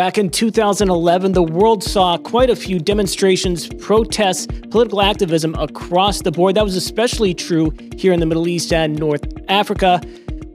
Back in 2011, the world saw quite a few demonstrations, protests, political activism across the board. That was especially true here in the Middle East and North Africa,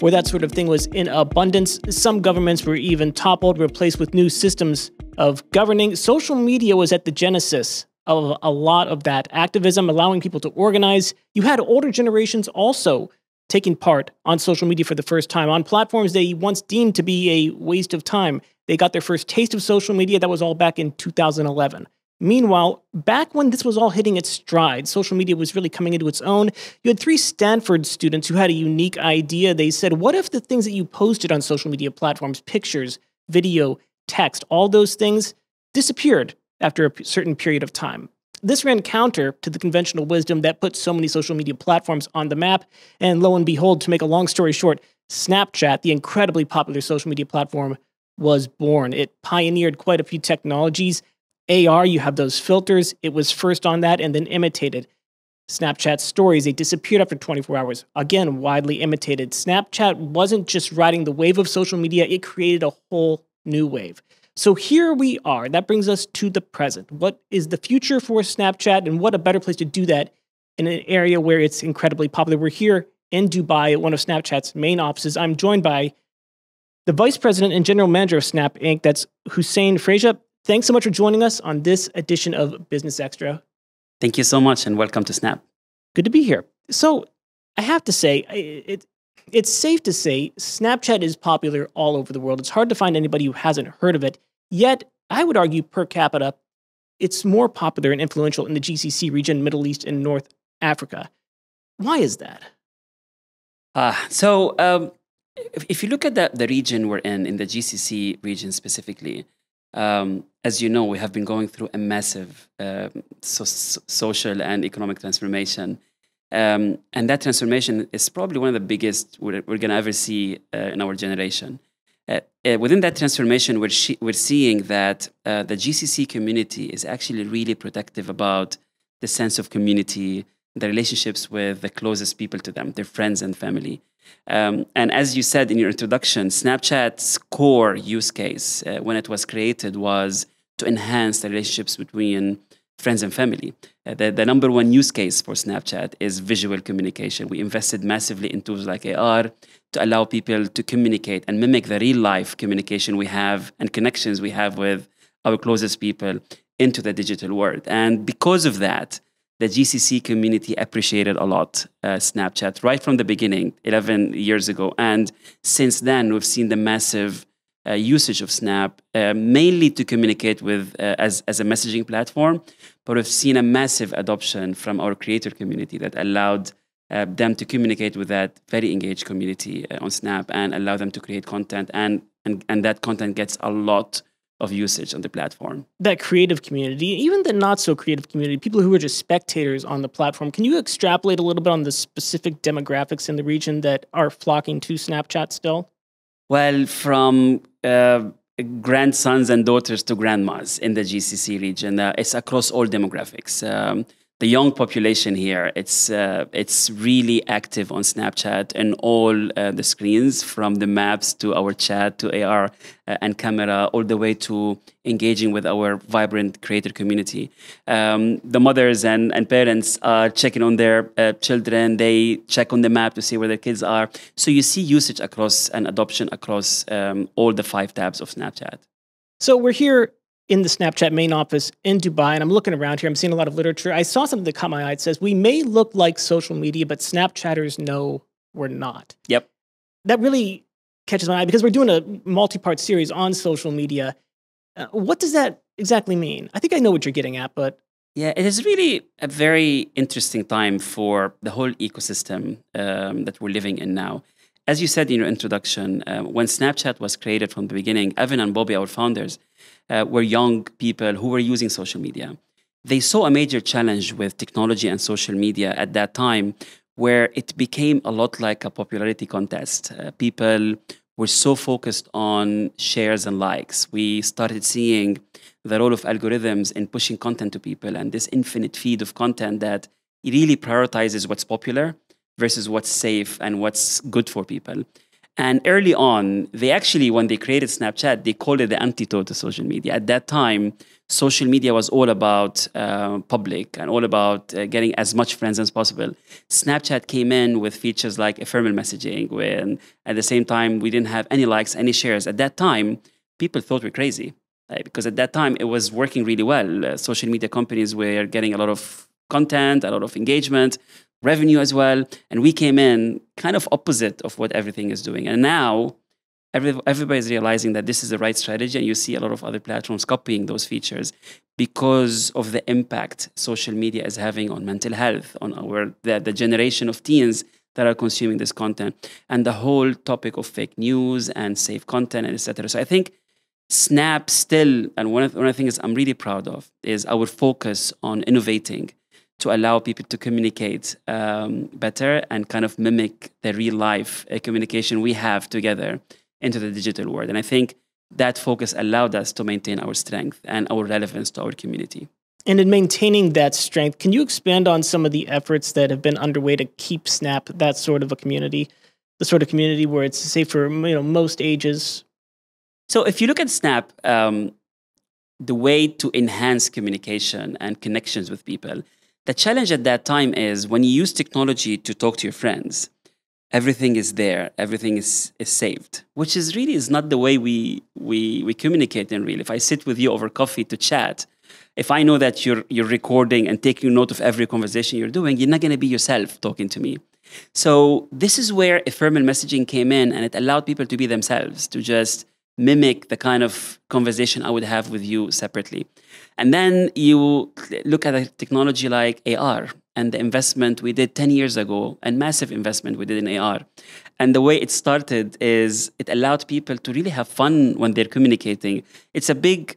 where that sort of thing was in abundance. Some governments were even toppled, replaced with new systems of governing. Social media was at the genesis of a lot of that activism, allowing people to organize. You had older generations also taking part on social media for the first time, on platforms they once deemed to be a waste of time. They got their first taste of social media. That was all back in 2011. Meanwhile, back when this was all hitting its stride, social media was really coming into its own. You had 3 Stanford students who had a unique idea. They said, what if the things that you posted on social media platforms, pictures, video, text, all those things disappeared after a certain period of time? This ran counter to the conventional wisdom that put so many social media platforms on the map. And lo and behold, to make a long story short, Snapchat, the incredibly popular social media platform, was born. It pioneered quite a few technologies. AR, you have those filters. It was first on that and then imitated. Snapchat stories, they disappeared after 24 hours. Again, widely imitated. Snapchat wasn't just riding the wave of social media, it created a whole new wave. So here we are. That brings us to the present. What is the future for Snapchat, and what a better place to do that in an area where it's incredibly popular? We're here in Dubai at one of Snapchat's main offices. I'm joined by the Vice President and General Manager of Snap Inc., that's Hussein Freja. Thanks so much for joining us on this edition of Business Extra. Thank you so much, and welcome to Snap. Good to be here. So I have to say, it's safe to say Snapchat is popular all over the world. It's hard to find anybody who hasn't heard of it. Yet, I would argue per capita, it's more popular and influential in the GCC region, Middle East, and North Africa. Why is that? If you look at the region we're in the GCC region specifically, as you know, we have been going through a massive social and economic transformation. And that transformation is probably one of the biggest we're going to ever see in our generation. Within that transformation, we're seeing that the GCC community is actually really protective about the sense of community, the relationships with the closest people to them, their friends and family. And as you said in your introduction, Snapchat's core use case when it was created was to enhance the relationships between friends and family. The number one use case for Snapchat is visual communication. We invested massively in tools like AR to allow people to communicate and mimic the real life communication we have and connections we have with our closest people into the digital world. And because of that, the GCC community appreciated a lot Snapchat right from the beginning, 11 years ago. And since then, we've seen the massive usage of Snap, mainly to communicate with as a messaging platform. But we've seen a massive adoption from our creator community that allowed them to communicate with that very engaged community on Snap and allow them to create content. And that content gets a lot of usage on the platform. That creative community, even the not so creative community, people who are just spectators on the platform, can you extrapolate a little bit on the specific demographics in the region that are flocking to Snapchat still? Well, from grandsons and daughters to grandmas in the GCC region, it's across all demographics. The young population here, it's really active on Snapchat and all the screens, from the maps to our chat to AR and camera, all the way to engaging with our vibrant creator community. The mothers and parents are checking on their children. They check on the map to see where their kids are. So you see usage across and adoption across all the 5 tabs of Snapchat. So we're here in the Snapchat main office in Dubai, and I'm looking around here. I'm seeing a lot of literature. I saw something that caught my eye. It says, we may look like social media, but Snapchatters know we're not. Yep. That really catches my eye because we're doing a multi-part series on social media. What does that exactly mean? I think I know what you're getting at, but... Yeah, it is really a very interesting time for the whole ecosystem that we're living in now. As you said in your introduction, when Snapchat was created from the beginning, Evan and Bobby, our founders, were young people who were using social media. They saw a major challenge with technology and social media at that time, where it became a lot like a popularity contest. People were so focused on shares and likes. We started seeing the role of algorithms in pushing content to people, and this infinite feed of content that really prioritizes what's popular versus what's safe and what's good for people. And early on, they actually, when they created Snapchat, they called it the antidote to social media. At that time, social media was all about public and all about getting as much friends as possible. Snapchat came in with features like ephemeral messaging, when at the same time, we didn't have any likes, any shares. At that time, people thought we're crazy. Because at that time, it was working really well. Social media companies were getting a lot of content, a lot of engagement, revenue as well. And we came in kind of opposite of what everything is doing. And now everybody's realizing that this is the right strategy. And you see a lot of other platforms copying those features because of the impact social media is having on mental health, on the generation of teens that are consuming this content, and the whole topic of fake news and safe content, and etc. So I think Snap still, and one of the things I'm really proud of is our focus on innovating to allow people to communicate better and kind of mimic the real life communication we have together into the digital world. And I think that focus allowed us to maintain our strength and our relevance to our community. And in maintaining that strength, can you expand on some of the efforts that have been underway to keep Snap that sort of a community, the sort of community where it's safe for most ages? So if you look at Snap, the way to enhance communication and connections with people, the challenge at that time is when you use technology to talk to your friends, everything is there, everything is saved, which is really is not the way we communicate in real. If I sit with you over coffee to chat, if I know that you're recording and taking note of every conversation you're doing, you're not going to be yourself talking to me. So this is where ephemeral messaging came in, and it allowed people to be themselves, to just mimic the kind of conversation I would have with you separately. And then you look at a technology like AR and the investment we did 10 years ago, and massive investment we did in AR. And the way it started is it allowed people to really have fun when they're communicating. It's a big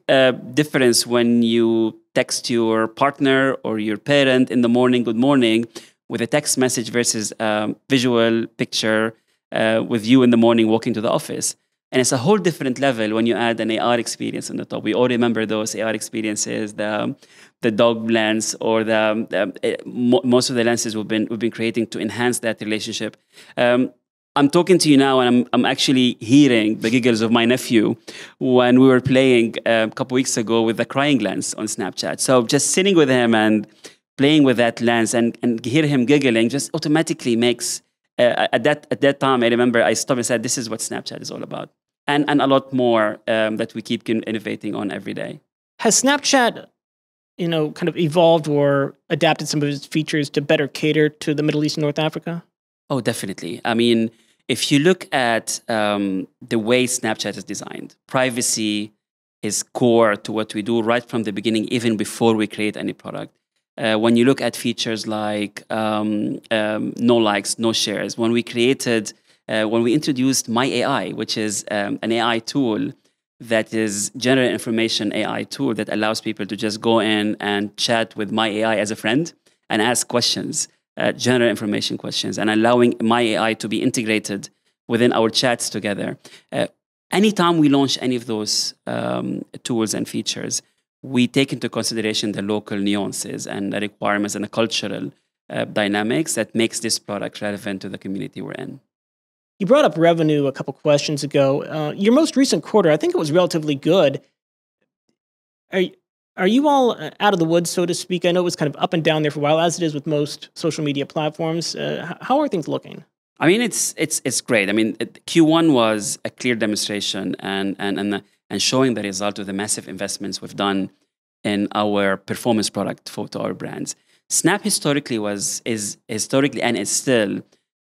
difference when you text your partner or your parent in the morning, good morning, with a text message versus a visual picture with you in the morning walking to the office. And it's a whole different level when you add an AR experience on the top. We all remember those AR experiences, the dog lens, or most of the lenses we've been creating to enhance that relationship. I'm talking to you now, and I'm actually hearing the giggles of my nephew when we were playing a couple weeks ago with the crying lens on Snapchat. So just sitting with him and playing with that lens and hear him giggling just automatically makes. At that time, I remember I stopped and said, "This is what Snapchat is all about," and a lot more that we keep innovating on every day. Has Snapchat, kind of evolved or adapted some of its features to better cater to the Middle East and North Africa? Oh, definitely. I mean, if you look at the way Snapchat is designed, privacy is core to what we do right from the beginning, even before we create any product. When you look at features like no likes, no shares, when we introduced My AI, which is an AI tool that is general information AI tool that allows people to just go in and chat with My AI as a friend and ask questions, general information questions, and allowing My AI to be integrated within our chats together. Anytime we launch any of those tools and features, we take into consideration the local nuances and the requirements and the cultural dynamics that makes this product relevant to the community we're in. You brought up revenue a couple questions ago. Your most recent quarter, I think it was relatively good. Are you all out of the woods, so to speak? I know it was kind of up and down there for a while, as it is with most social media platforms. How are things looking? I mean, it's great. I mean, Q1 was a clear demonstration and showing the result of the massive investments we've done in our performance product to our brands. Snap historically and is still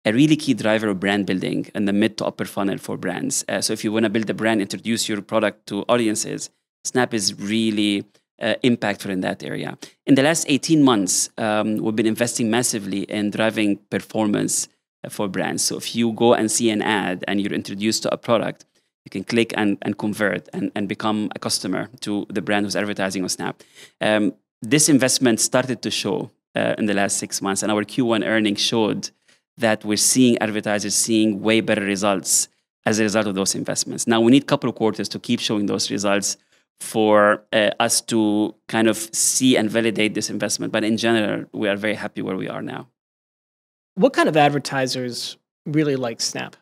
a really key driver of brand building in the mid to upper funnel for brands. So if you want to build a brand, introduce your product to audiences, Snap is really impactful in that area. In the last 18 months, we've been investing massively in driving performance for brands. So if you go and see an ad and you're introduced to a product, you can click and convert and become a customer to the brand who's advertising on Snap. This investment started to show in the last 6 months, and our Q1 earnings showed that we're seeing advertisers seeing way better results as a result of those investments. Now, we need a couple of quarters to keep showing those results for us to kind of see and validate this investment. But in general, we are very happy where we are now. What kind of advertisers really like Snap?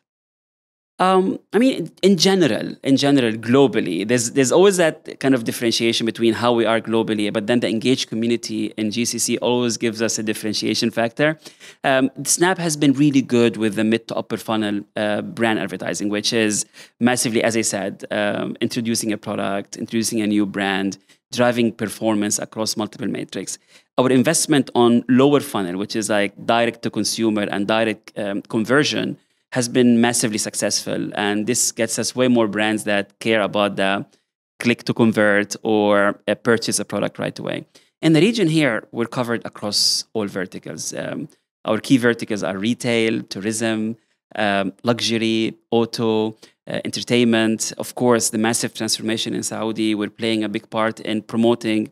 I mean, in general, globally, there's always that kind of differentiation between how we are globally, but then the engaged community in GCC always gives us a differentiation factor. Snap has been really good with the mid to upper funnel brand advertising, which is massively, as I said, introducing a product, introducing a new brand, driving performance across multiple metrics. Our investment on lower funnel, which is like direct to consumer and direct conversion, has been massively successful. And this gets us way more brands that care about the click to convert or purchase a product right away. In the region here, we're covered across all verticals. Our key verticals are retail, tourism, luxury, auto, entertainment. Of course, the massive transformation in Saudi, we're playing a big part in promoting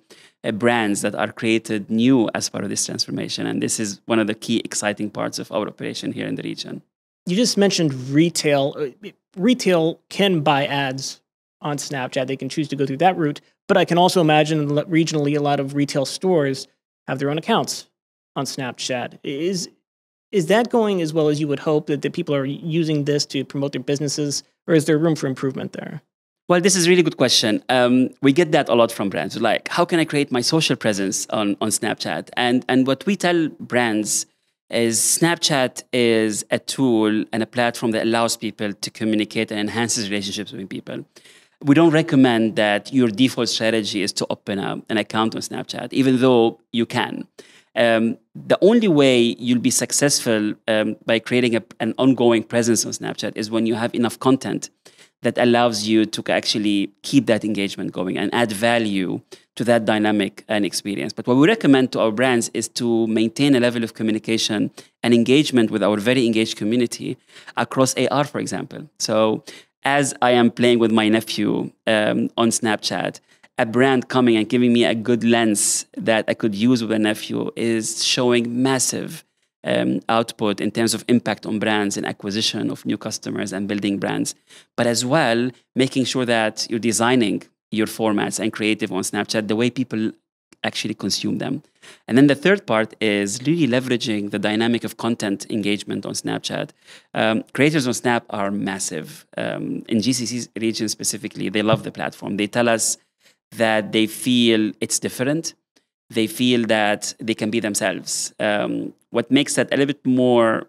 brands that are created new as part of this transformation. And this is one of the key exciting parts of our operation here in the region. You just mentioned retail. Retail can buy ads on Snapchat. They can choose to go through that route. But I can also imagine regionally a lot of retail stores have their own accounts on Snapchat. Is that going as well as you would hope, that the people are using this to promote their businesses, or is there room for improvement there? Well, this is a really good question. We get that a lot from brands. Like, how can I create my social presence on Snapchat? And what we tell brands is Snapchat is a tool and a platform that allows people to communicate and enhances relationships with people. We don't recommend that your default strategy is to open an account on Snapchat, even though you can. The only way you'll be successful by creating an ongoing presence on Snapchat is when you have enough content that allows you to actually keep that engagement going and add value to that dynamic and experience. But what we recommend to our brands is to maintain a level of communication and engagement with our very engaged community across AR, for example. So as I am playing with my nephew on Snapchat, a brand coming and giving me a good lens that I could use with a nephew is showing massive output in terms of impact on brands and acquisition of new customers and building brands, but as well making sure that you're designing your formats and creative on Snapchat the way people actually consume them. And then the third part is really leveraging the dynamic of content engagement on Snapchat. Creators on Snap are massive. In GCC region specifically, they love the platform. They tell us that they feel it's different. They feel that they can be themselves. What makes that a little bit more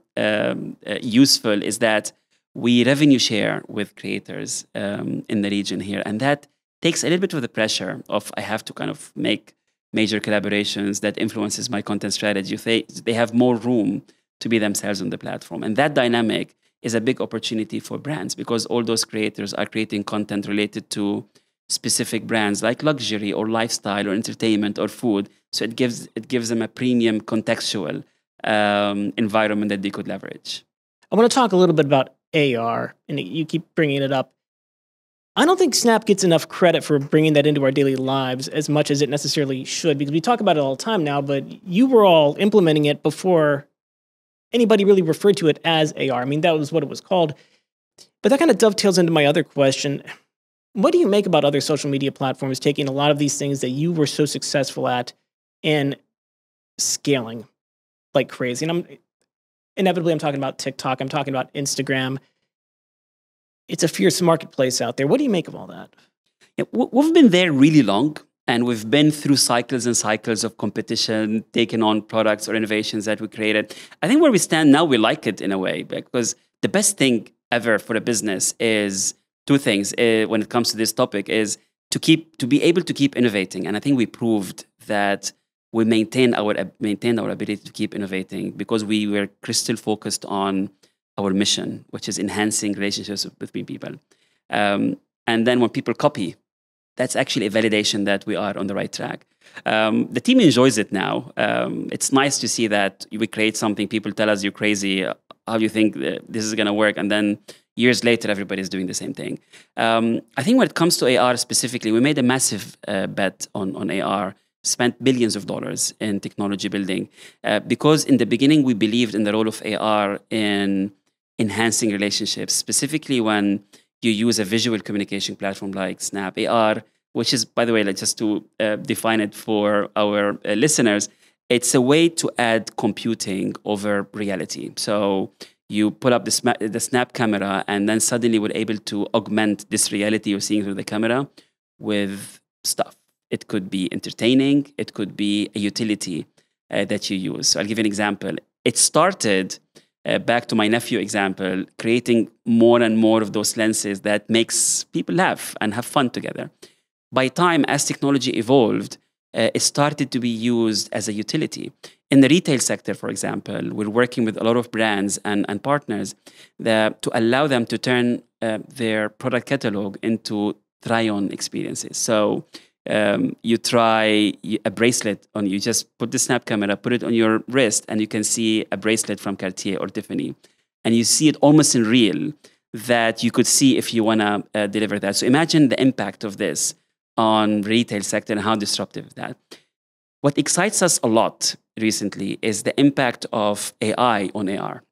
useful is that we revenue share with creators in the region here. And that takes a little bit of the pressure of I have to kind of make major collaborations that influences my content strategy. They have more room to be themselves on the platform. And that dynamic is a big opportunity for brands because all those creators are creating content related to specific brands like luxury or lifestyle or entertainment or food. So it gives them a premium contextual environment that they could leverage. I want to talk a little bit about AR, and you keep bringing it up. I don't think Snap gets enough credit for bringing that into our daily lives as much as it necessarily should, because we talk about it all the time now, but you were all implementing it before anybody really referred to it as AR. I mean, that was what it was called. But that kind of dovetails into my other question. What do you make about other social media platforms taking a lot of these things that you were so successful at and scaling like crazy? And I'm talking about TikTok. I'm talking about Instagram. It's a fierce marketplace out there. What do you make of all that? Yeah, we've been there really long, and we've been through cycles and cycles of competition, taking on products or innovations that we created. I think where we stand now, we like it in a way, because the best thing ever for a business is two things when it comes to this topic is to be able to keep innovating. And I think we proved that we maintained our ability to keep innovating because we were crystal focused on our mission, which is enhancing relationships between people. And then when people copy, that's actually a validation that we are on the right track. The team enjoys it now. It's nice to see that we create something, people tell us you're crazy, how do you think this is going to work? And then years later, everybody's doing the same thing. I think when it comes to AR specifically, we made a massive bet on AR, spent billions of dollars in technology building, because in the beginning, we believed in the role of AR in enhancing relationships, specifically when you use a visual communication platform like Snap. AR, which is, by the way, like just to define it for our listeners, it's a way to add computing over reality. So You pull up the snap camera, and then suddenly we're able to augment this reality you're seeing through the camera with stuff. It could be entertaining. It could be a utility that you use. So I'll give you an example. It started, back to my nephew example, creating more and more of those lenses that makes people laugh and have fun together. By time, as technology evolved, it started to be used as a utility. In the retail sector, for example, we're working with a lot of brands and partners to allow them to turn their product catalog into try-on experiences. So you try a bracelet on, you just put the snap camera, put it on your wrist, and you can see a bracelet from Cartier or Tiffany. And you see it almost in real that you could see if you want to deliver that. So imagine the impact of this on retail sector and how disruptive that. What excites us a lot recently is the impact of AI on AR.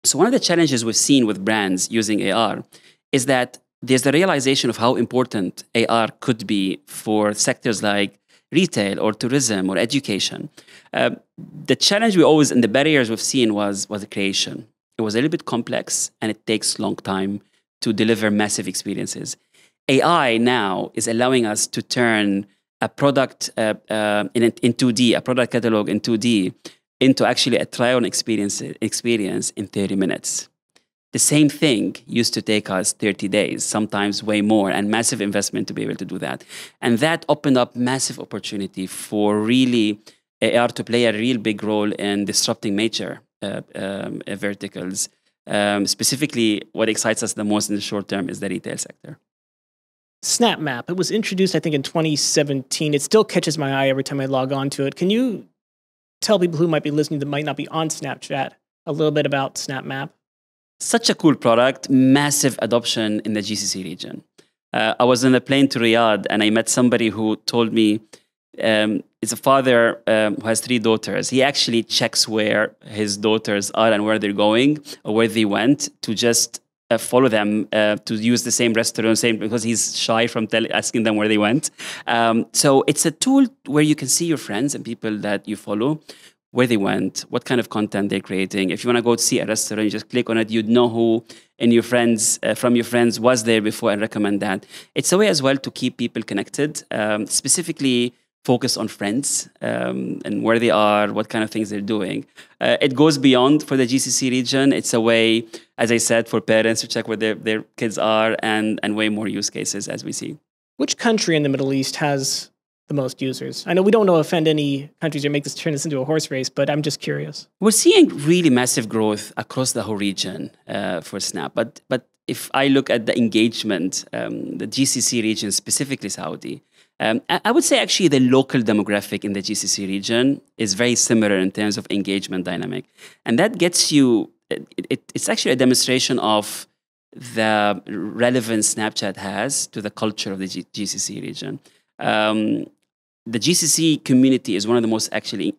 So one of the challenges we've seen with brands using AR is that there's the realization of how important AR could be for sectors like retail or tourism or education. The challenge and the barriers we've seen was the creation. It was a little bit complex, and it takes a long time to deliver massive experiences. AI now is allowing us to turn a product in 2D, a product catalog in 2D, into actually a try-on experience in 30 minutes. The same thing used to take us 30 days, sometimes way more, and massive investment to be able to do that. And that opened up massive opportunity for really AR to play a real big role in disrupting major verticals. Specifically, what excites us the most in the short term is the retail sector. SnapMap. It was introduced, I think, in 2017. It still catches my eye every time I log on to it. Can you tell people who might be listening that might not be on Snapchat a little bit about SnapMap? Such a cool product, massive adoption in the GCC region. I was on a plane to Riyadh, and I met somebody who told me it's a father who has 3 daughters. He actually checks where his daughters are and where they're going or where they went to just follow them to use the same restaurant, because he's shy from asking them where they went. So it's a tool where you can see your friends and people that you follow, where they went, what kind of content they're creating. If you want to go to see a restaurant, you just click on it. You'd know who in your friends, from your friends was there before and recommend that. It's a way as well to keep people connected, specifically focus on friends and where they are, what kind of things they're doing. It goes beyond for the GCC region. It's a way, as I said, for parents to check where their kids are, and way more use cases as we see. Which country in the Middle East has the most users? I know we don't want to offend any countries or turn this into a horse race, but I'm just curious. We're seeing really massive growth across the whole region for Snap. But if I look at the engagement, the GCC region, specifically Saudi, I would say actually the local demographic in the GCC region is very similar in terms of engagement dynamic. And that gets you, it's actually a demonstration of the relevance Snapchat has to the culture of the GCC region. The GCC community is one of the most actually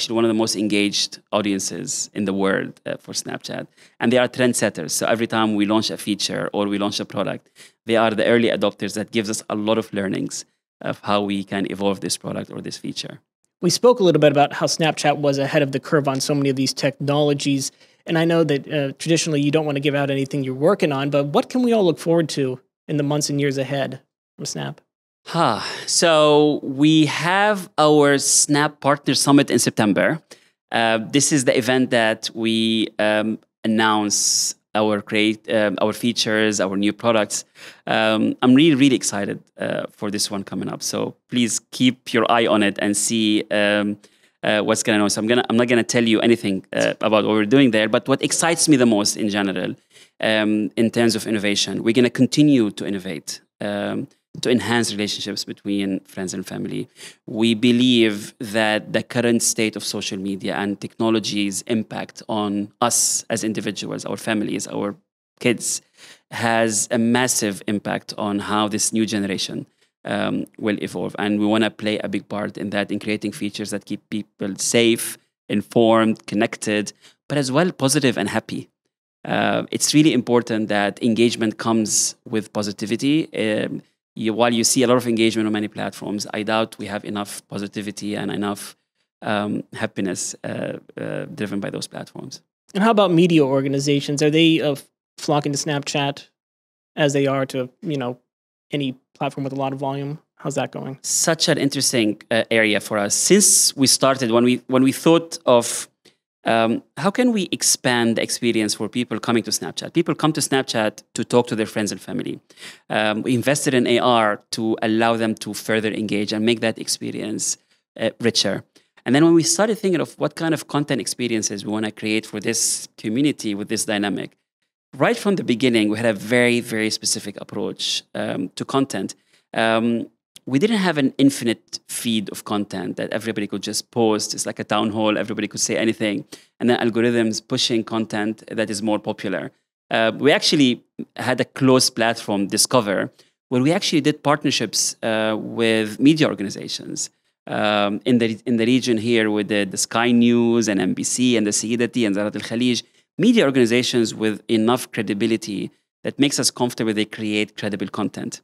one of the most engaged audiences in the world for Snapchat, and they are trendsetters. So every time we launch a feature or we launch a product, they are the early adopters that gives us a lot of learnings of how we can evolve this product or this feature. We spoke a little bit about how Snapchat was ahead of the curve on so many of these technologies, and I know that traditionally you don't want to give out anything you're working on, but what can we all look forward to in the months and years ahead from Snap? So we have our Snap Partner Summit in September. This is the event that we announce our features, our new products. I'm really, really excited for this one coming up. So please keep your eye on it and see what's going on. So I'm not gonna tell you anything about what we're doing there. But what excites me the most in general, in terms of innovation, we're gonna continue to innovate. To enhance relationships between friends and family. We believe that the current state of social media and technology's impact on us as individuals, our families, our kids, has a massive impact on how this new generation will evolve. And we want to play a big part in that, in creating features that keep people safe, informed, connected, but as well positive and happy. It's really important that engagement comes with positivity. While you see a lot of engagement on many platforms, I doubt we have enough positivity and enough happiness driven by those platforms. And how about media organizations? Are they flocking to Snapchat as they are to, any platform with a lot of volume? How's that going? Such an interesting area for us. Since we started, when we thought of how can we expand the experience for people coming to Snapchat? People come to Snapchat to talk to their friends and family. We invested in AR to allow them to further engage and make that experience richer. And then when we started thinking of what kind of content experiences we want to create for this community with this dynamic, right from the beginning, we had a very, very specific approach to content. We didn't have an infinite feed of content that everybody could just post. It's like a town hall, everybody could say anything. And then algorithms pushing content that is more popular. We actually had a closed platform, Discover, where we actually did partnerships with media organizations. In the region here, we did the Sky News and NBC and the Sayyidati and Zarat al-Khalij, media organizations with enough credibility that makes us comfortable they create credible content.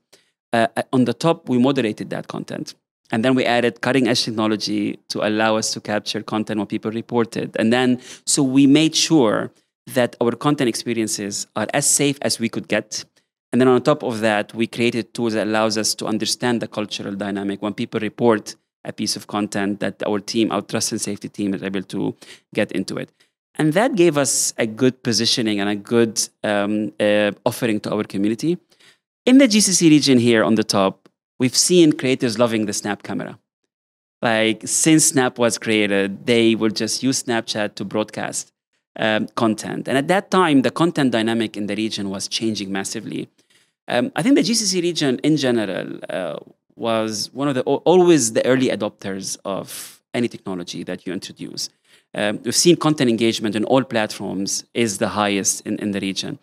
On the top, we moderated that content. And then we added cutting edge technology to allow us to capture content when people reported. And then, so we made sure that our content experiences are as safe as we could get. And then on top of that, we created tools that allows us to understand the cultural dynamic. When people report a piece of content, that our team, our trust and safety team, is able to get into it. And that gave us a good positioning and a good offering to our community. In the GCC region here on the top, we've seen creators loving the Snap camera. Like since Snap was created, they would just use Snapchat to broadcast content. And at that time, the content dynamic in the region was changing massively. I think the GCC region in general was one of the always the early adopters of any technology that you introduce. We've seen content engagement on all platforms is the highest in the region.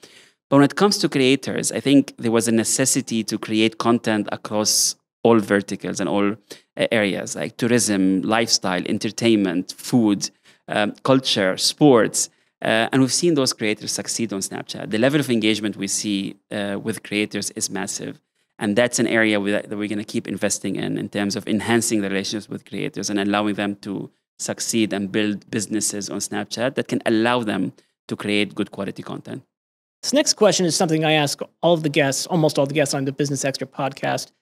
But when it comes to creators, I think there was a necessity to create content across all verticals and all areas like tourism, lifestyle, entertainment, food, culture, sports. And we've seen those creators succeed on Snapchat. The level of engagement we see with creators is massive. And that's an area that we're going to keep investing in terms of enhancing the relationships with creators and allowing them to succeed and build businesses on Snapchat that can allow them to create good quality content. This next question is something I ask all of the guests, almost all the guests on the Business Extra podcast.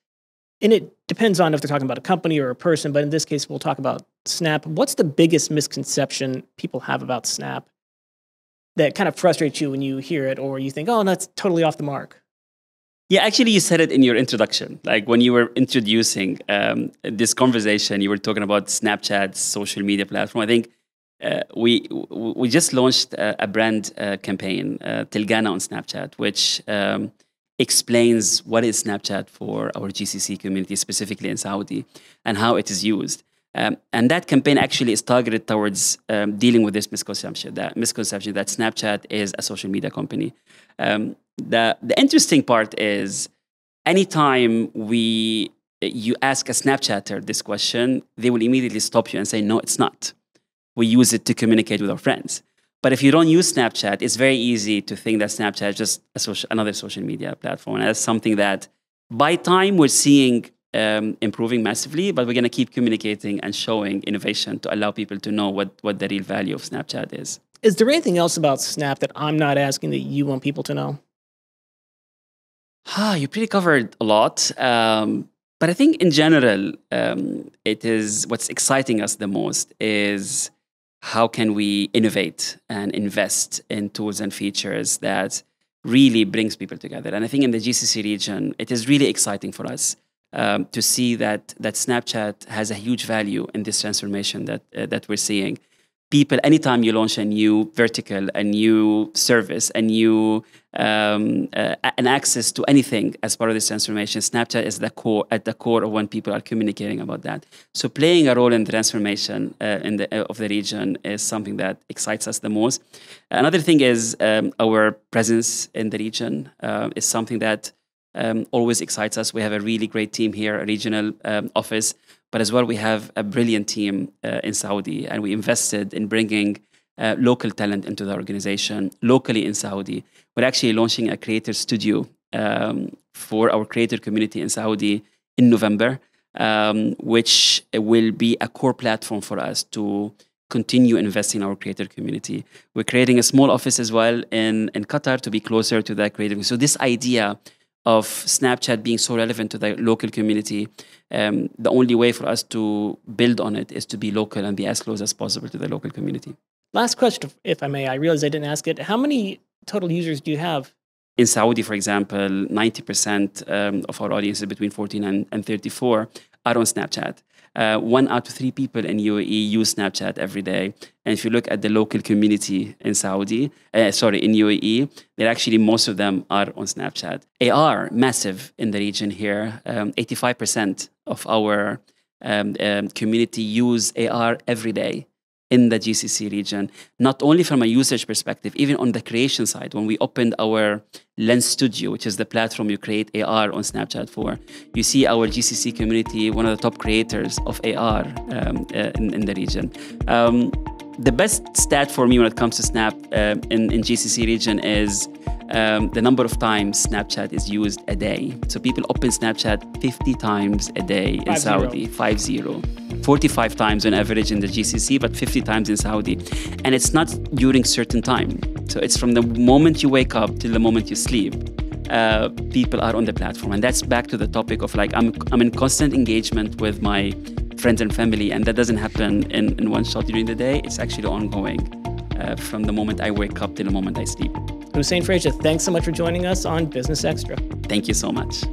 And it depends on if they're talking about a company or a person, but in this case, we'll talk about Snap. What's the biggest misconception people have about Snap that kind of frustrates you when you hear it or you think, oh, that's totally off the mark? Yeah, actually, you said it in your introduction. Like when you were introducing this conversation, you were talking about Snapchat's social media platform. I think we just launched a brand campaign, Tilgana on Snapchat, which explains what is Snapchat for our GCC community, specifically in Saudi, and how it is used. And that campaign actually is targeted towards dealing with this misconception that Snapchat is a social media company. The interesting part is anytime you ask a Snapchatter this question, they will immediately stop you and say, no, it's not. We use it to communicate with our friends. But if you don't use Snapchat, it's very easy to think that Snapchat is just another social media platform. And that's something that by time we're seeing improving massively, but we're going to keep communicating and showing innovation to allow people to know what the real value of Snapchat is. Is there anything else about Snap that I'm not asking that you want people to know? You pretty covered a lot. But I think in general, it is what's exciting us the most is how can we innovate and invest in tools and features that really brings people together. And I think in the GCC region, it is really exciting for us to see that Snapchat has a huge value in this transformation that we're seeing. People, anytime you launch a new vertical, a new service, a new an access to anything as part of this transformation, Snapchat is at the core of when people are communicating about that. So playing a role in the transformation of the region is something that excites us the most. Another thing is our presence in the region is something that always excites us. We have a really great team here, a regional office. But as well, we have a brilliant team in Saudi, and we invested in bringing local talent into the organization locally in Saudi. We're actually launching a creator studio for our creator community in Saudi in November, which will be a core platform for us to continue investing in our creator community. We're creating a small office as well in Qatar to be closer to that creator. So this idea of Snapchat being so relevant to the local community, the only way for us to build on it is to be local and be as close as possible to the local community. Last question, if I may. I realize I didn't ask it. How many total users do you have? In Saudi, for example, 90% of our audience is between 14 and 34 are on Snapchat. 1 out of 3 people in UAE use Snapchat every day. And if you look at the local community in in UAE, they're actually, most of them are on Snapchat. AR, massive in the region here. 85% of our community use AR every day in the GCC region, not only from a usage perspective, even on the creation side. When we opened our Lens Studio, which is the platform you create AR on Snapchat for, you see our GCC community, one of the top creators of AR in the region. The best stat for me when it comes to Snap in GCC region is the number of times Snapchat is used a day. So people open Snapchat 50 times a day in Saudi, 50. 45 times on average in the GCC, but 50 times in Saudi. And it's not during certain time. So it's from the moment you wake up till the moment you sleep. People are on the platform. And that's back to the topic of like, I'm in constant engagement with my friends and family, and that doesn't happen in one shot during the day. It's actually ongoing from the moment I wake up till the moment I sleep. Hussein Frazier, thanks so much for joining us on Business Extra. Thank you so much.